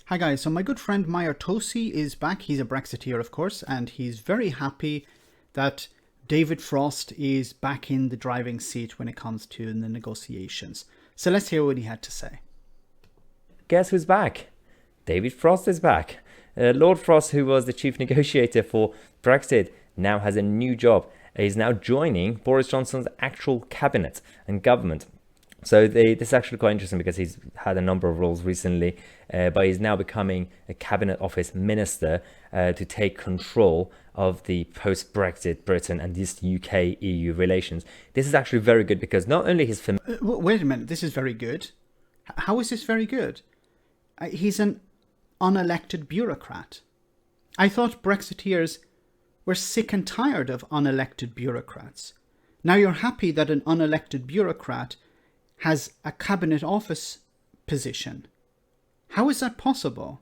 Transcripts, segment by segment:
Hi guys, so my good friend Mahyar Tousi is back. He's a Brexiteer, of course, and he's very happy that David Frost is back in the driving seat when it comes to the negotiations. So let's hear what he had to say. Guess who's back? David Frost is back. Lord Frost, who was the chief negotiator for Brexit, now has a new job. He's now joining Boris Johnson's actual cabinet and government. So this is actually quite interesting because he's had a number of roles recently, but he's now becoming a cabinet office minister to take control of the post-Brexit Britain and this UK-EU relations. This is actually very good because not only his... Wait a minute, this is very good. How is this very good? He's an unelected bureaucrat. I thought Brexiteers were sick and tired of unelected bureaucrats. Now you're happy that an unelected bureaucrat has a cabinet office position. How is that possible?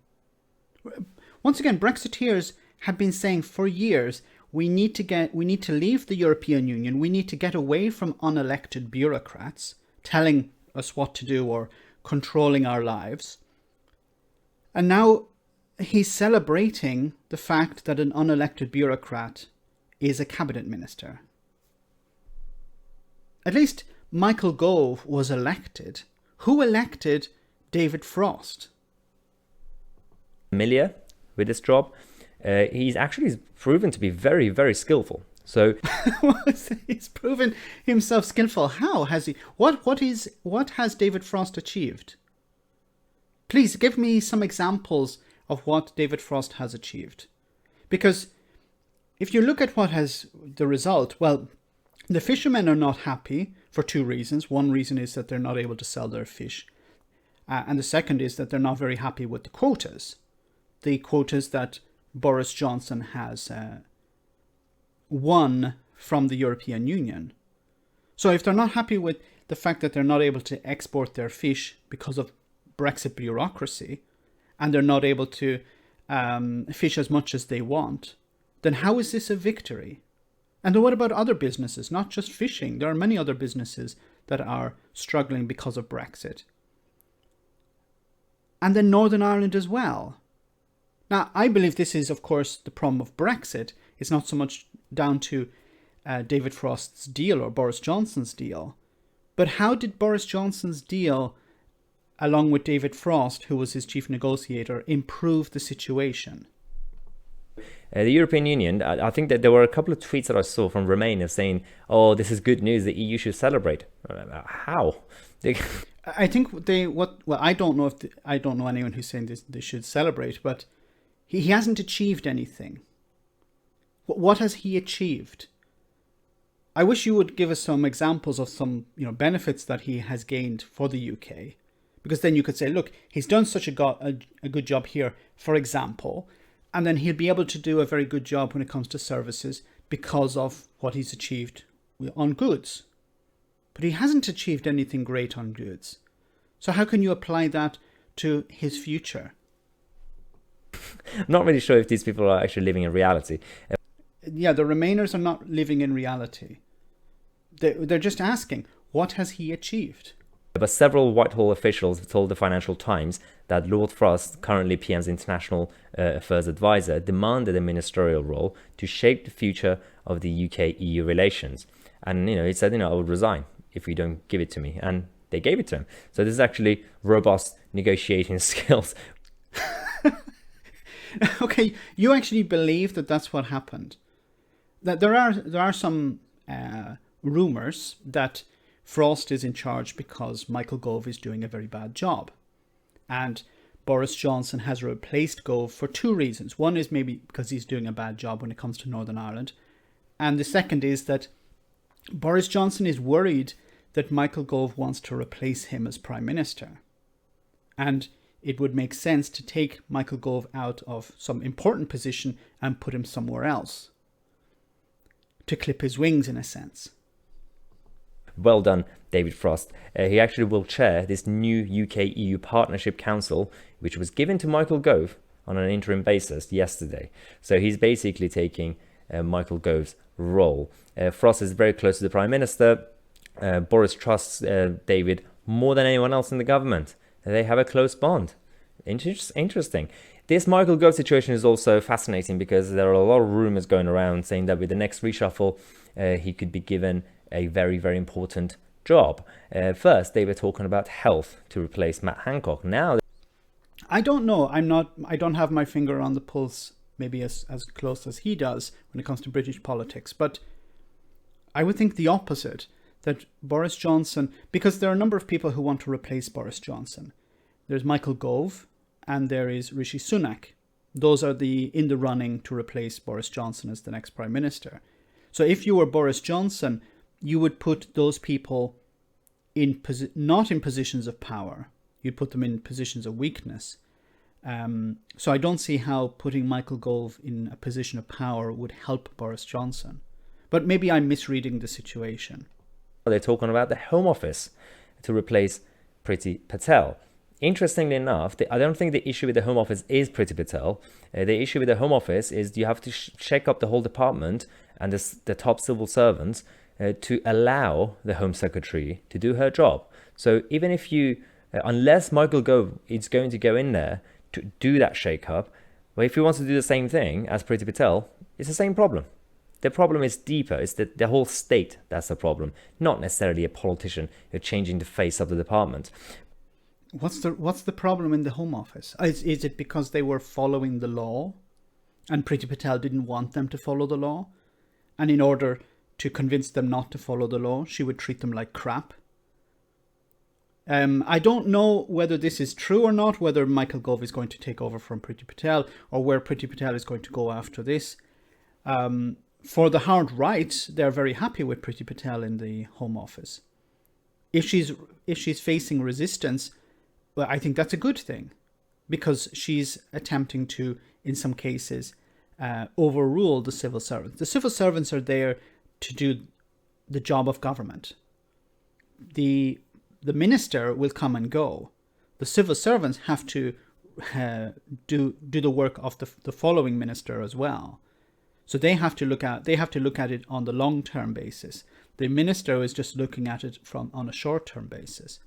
Once again, Brexiteers have been saying for years, we need to leave the European Union. We need to get away from unelected bureaucrats telling us what to do or controlling our lives. And now he's celebrating the fact that an unelected bureaucrat is a cabinet minister. At least Michael Gove was elected. Who elected David Frost? Familiar with this job. He's actually proven to be very, very skillful. So he's proven himself skillful. How has he? What has David Frost achieved? Please give me some examples of what David Frost has achieved. Because if you look at what has the result, well, the fishermen are not happy for two reasons. One reason is that they're not able to sell their fish. And the second is that they're not very happy with the quotas. The quotas that Boris Johnson has won from the European Union. So if they're not happy with the fact that they're not able to export their fish because of Brexit bureaucracy, and they're not able to fish as much as they want, then how is this a victory? And then what about other businesses, not just fishing? There are many other businesses that are struggling because of Brexit. And then Northern Ireland as well. Now, I believe this is, of course, the problem of Brexit. It's not so much down to David Frost's deal or Boris Johnson's deal. But how did Boris Johnson's deal, along with David Frost, who was his chief negotiator, improve the situation? The European Union, I think that there were a couple of tweets that I saw from Romania saying, oh, this is good news, the EU should celebrate. How? I think I don't know I don't know anyone who's saying they should celebrate, but he hasn't achieved anything. What has he achieved? I wish you would give us some examples of some benefits that he has gained for the UK, because then you could say, look, he's done such a good job here, for example, and then he'll be able to do a very good job when it comes to services because of what he's achieved on goods. But he hasn't achieved anything great on goods. So how can you apply that to his future? I'm not really sure if these people are actually living in reality. Yeah, the Remainers are not living in reality. They're just asking, what has he achieved? But several Whitehall officials have told the Financial Times that Lord Frost, currently PM's international affairs advisor, demanded a ministerial role to shape the future of the UK-EU relations. And, he said, I would resign if you don't give it to me. And they gave it to him. So this is actually robust negotiating skills. Okay, you actually believe that that's what happened? That there are some rumours that Frost is in charge because Michael Gove is doing a very bad job. And Boris Johnson has replaced Gove for two reasons. One is maybe because he's doing a bad job when it comes to Northern Ireland. And the second is that Boris Johnson is worried that Michael Gove wants to replace him as Prime Minister. And it would make sense to take Michael Gove out of some important position and put him somewhere else. To clip his wings, in a sense. Well done, David Frost. He actually will chair this new UK-EU Partnership Council, which was given to Michael Gove on an interim basis yesterday. So he's basically taking Michael Gove's role. Frost is very close to the Prime Minister. Boris trusts David more than anyone else in the government. They have a close bond. Interesting. This Michael Gove situation is also fascinating because there are a lot of rumors going around saying that with the next reshuffle, he could be given a very, very important job. First, they were talking about health to replace Matt Hancock. Now, I don't know. I don't have my finger on the pulse, maybe as close as he does when it comes to British politics. But I would think the opposite, that Boris Johnson, because there are a number of people who want to replace Boris Johnson. There's Michael Gove and there is Rishi Sunak. Those are in the running to replace Boris Johnson as the next Prime Minister. So if you were Boris Johnson, you would put those people not in positions of power. You'd put them in positions of weakness. So I don't see how putting Michael Gove in a position of power would help Boris Johnson. But maybe I'm misreading the situation. they're talking about the Home Office to replace Priti Patel. Interestingly enough, I don't think the issue with the Home Office is Priti Patel. The issue with the Home Office is you have to check up the whole department and the top civil servants to allow the Home Secretary to do her job. So even if unless Michael Gove is going to go in there to do that shake-up, well, if he wants to do the same thing as Priti Patel, it's the same problem. The problem is deeper. It's the whole state that's the problem, not necessarily a politician changing the face of the department. What's the problem in the Home Office? Is it because they were following the law and Priti Patel didn't want them to follow the law? And in order to convince them not to follow the law, she would treat them like crap? I don't know whether this is true or not, whether Michael Gove is going to take over from Priti Patel or where Priti Patel is going to go after this. For the hard right, they're very happy with Priti Patel in the Home Office. If she's facing resistance, well, I think that's a good thing, because she's attempting to, in some cases, overrule the civil servants. The civil servants are there to do the job of government. The minister will come and go. The civil servants have to do the work of the following minister as well. So they have to look at it on the long-term basis. The minister is just looking at it on a short-term basis.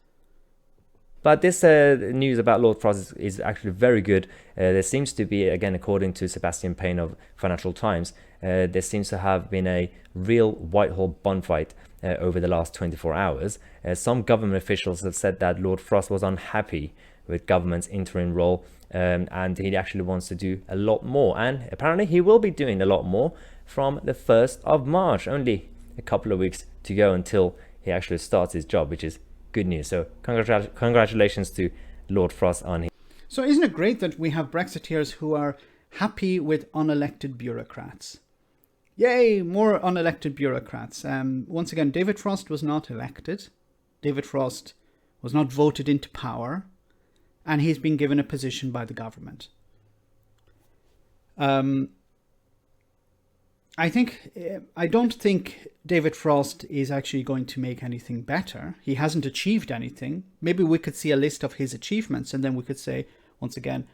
But this news about Lord Frost is actually very good. There seems to be, again, according to Sebastian Payne of Financial Times, there seems to have been a real Whitehall bonfight over the last 24 hours. Some government officials have said that Lord Frost was unhappy with government's interim role, and he actually wants to do a lot more. And apparently he will be doing a lot more from the 1st of March. Only a couple of weeks to go until he actually starts his job, which is good news. So congratulations to Lord Frost on it. So isn't it great that we have Brexiteers who are happy with unelected bureaucrats? Yay, more unelected bureaucrats. Once again, David Frost was not elected. David Frost was not voted into power, and he's been given a position by the government. I don't think David Frost is actually going to make anything better. He hasn't achieved anything. Maybe we could see a list of his achievements, and then we could say, once again,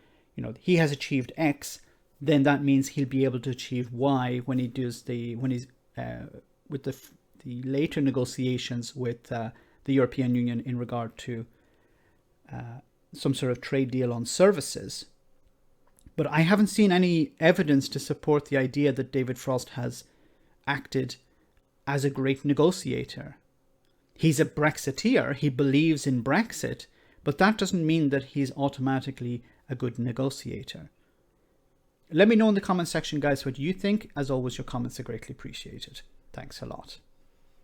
he has achieved X, then that means he'll be able to achieve Y when he's with the later negotiations with the European Union in regard to some sort of trade deal on services. But I haven't seen any evidence to support the idea that David Frost has acted as a great negotiator. He's a Brexiteer. He believes in Brexit, but that doesn't mean that he's automatically a good negotiator. Let me know in the comment section, guys, what you think. As always, your comments are greatly appreciated. Thanks a lot.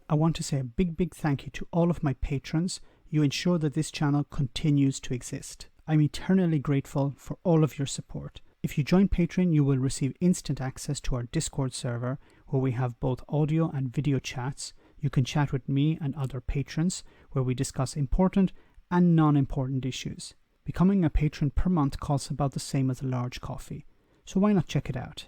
I want to say a big thank you to all of my patrons. You ensure that this channel continues to exist. I'm eternally grateful for all of your support. If you join Patreon, you will receive instant access to our Discord server, where we have both audio and video chats. You can chat with me and other patrons, where we discuss important and non-important issues. Becoming a patron per month costs about the same as a large coffee, so why not check it out?